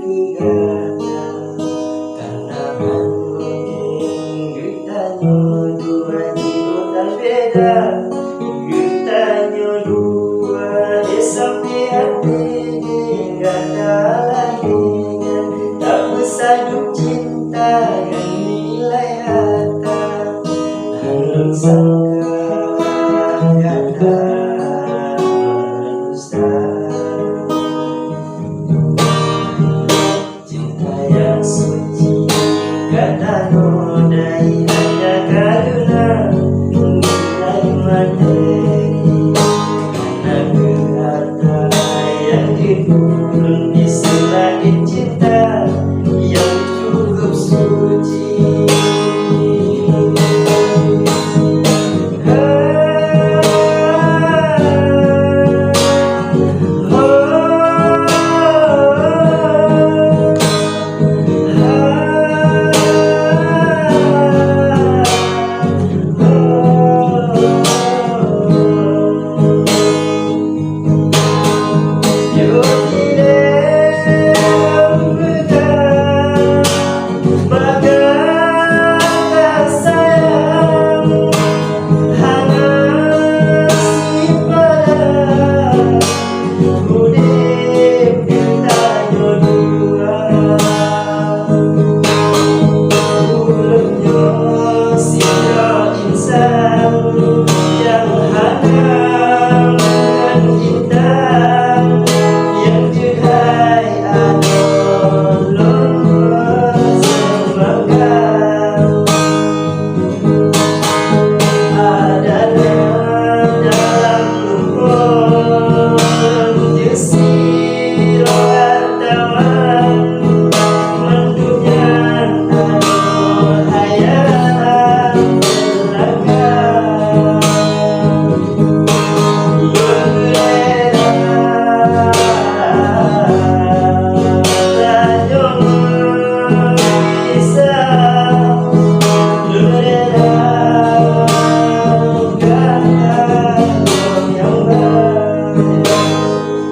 kegana karena mungkin getanya dua jiwa tak beda, getanya dua sampai hati ganda laginya tak bersanduk cinta yang nilai harta lalu sangka ganda berdusta. Cinta yang suci karena